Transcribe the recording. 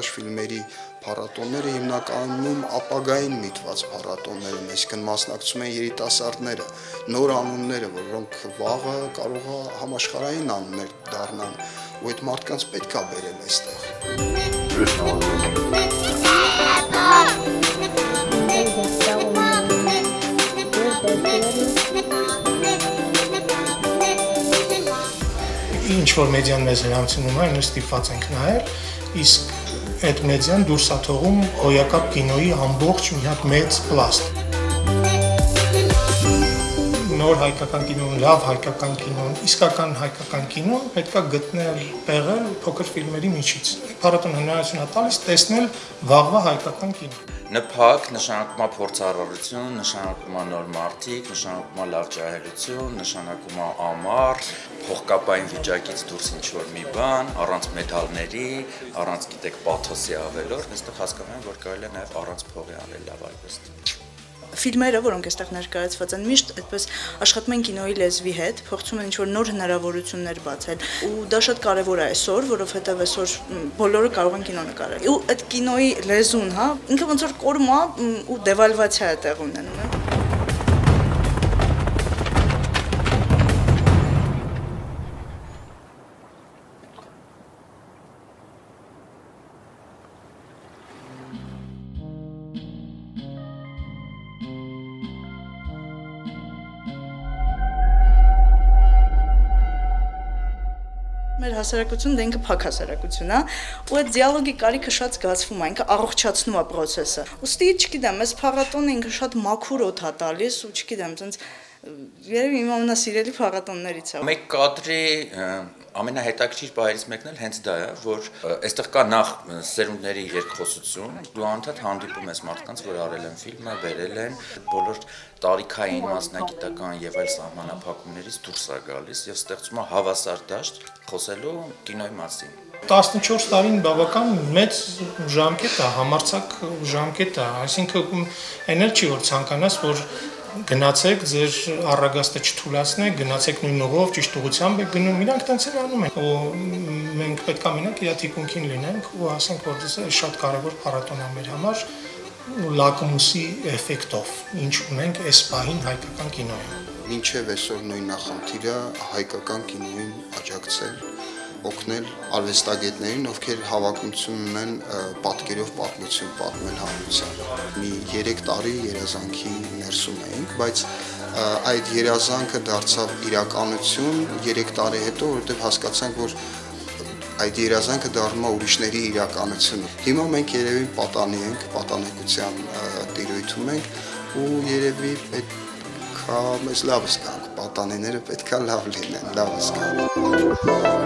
մետրաժ ֆիլմերի փառատոները հիմնականում ապագային միտված փառատոներ են, այսինքն մասնակցում են երիտասարդները, նոր անունները, որոնք վաղը կարող է համաշխարհային անուններ դառնան, ու այդ մարդկանց պետք է բերել այստեղ։ Ինչ որ մեդիան մեզ հրամցնում է, նույնիսկ ստիպված ենք նայել, իսկ այդ մեդիան դուրս է թողում հոյակապ կինոյի ամբողջ մի հատ մեծ պլաստ։ Նոր հայկական կինոն, լավ հայկական կինոն, իսկական հայկական կինոն պետք է գտնել, պեղել փոքր ֆիլմերի միջից։ Փառատոնը հնարավորություն է տալիս տեսնել վաղվա հայկական կինո։ ՆՓԱԿ նշանակում է փորձառարություն, նշանակում է նոր մարդիկ, նշանակում է լավ ջահելություն, նշանակում է ամառ, փողկապային վիճակից դուրս ինչ-որ մի բան, առանց մեդալների, առանց գիտեք պաթոսի ավելորդ, այստեղ հասկանում եմ, որ կարելի է նաև առանց փողի անել լավ արվեստ։ Ֆիլմերը, որոնք այստեղ ներկայացված են, միշտ այդպես աշխատում են կինոյի լեզվի հետ, փորձում են ինչ-որ նոր հնարավորություններ բացել, ու դա շատ կարևոր է այսօր, որովհետև այսօր բոլորը կարող են կինո նկարել։ Ու այդ կինոյի լեզուն, հա, ինքը ոնց որ կորում է ու դեվալվացիա է տեղ ունենում։ Մեր հասարակությունը դա ինքը փակ հասարակություն է, ու այդ դիալոգի կարիքը շատ զգացվում է, ինքը առողջացնում է process-ը։ Ուստի, չգիտեմ, այս փառատոնը ինքը շատ մաքուր օդ է տալիս, ու չգիտեմ, ցենց երևի իմ ամենասիրելի փառատոններից է։ Մեկ կադրի ամենահետաքրքիր բաներից մեկն էլ հենց դա է, որ այստեղ կա նախ սերունդների երկխոսություն, դու անդադ հանդիպում ես մարդկանց, որ արել են ֆիլմը, բերել են, բոլոր տարիքային, մասնագիտական եւ այլ սահմանափակումներից դուրս է գալիս եւ ստեղծում է հավասար դաշտ խոսելու կինոյի մասին։ 14 տարին բավական մեծ ժամկետ է, համարձակ ժամկետ է, այսինքն էնել չի որ ցանկանաս, որ գնացեք ձեր առագաստը չթուլացնեք, գնացեք նույն ուղով, ճիշտ ուղղությամբ եք գնում, իրանք տենց էլ անում են։ Ու մենք պետք է մենակ իր թիկունքին լինենք ու ասենք, որ դա շատ կարևոր փառատոն է մեր համար, լակմուսի էֆեկտով, ինչ ունենք այս պահին հայկական կինոյում։ Մինչև այսօր նույն նախնդիրը հայկական կինոյին աջակցել, օգնել արվեստագետներին, ովքեր հավակնություն ունեն պատկերով պատմություն պատմել հանրությանը։ Մի 3 տարի երազանքի ներսում էինք, բայց այդ երազանքը դարձավ իրականություն 3 տարի հետո, որովհետև հասկացանք, որ այդ երազանքը դառնում է ուրիշների իրականություն։ Հիմա մենք երևի պատանի ենք, պատանեկության տիրույթում ենք ու երևի մեզ լավ զգանք, պատանիները պետք է լավ լինեն, լավ զգանք։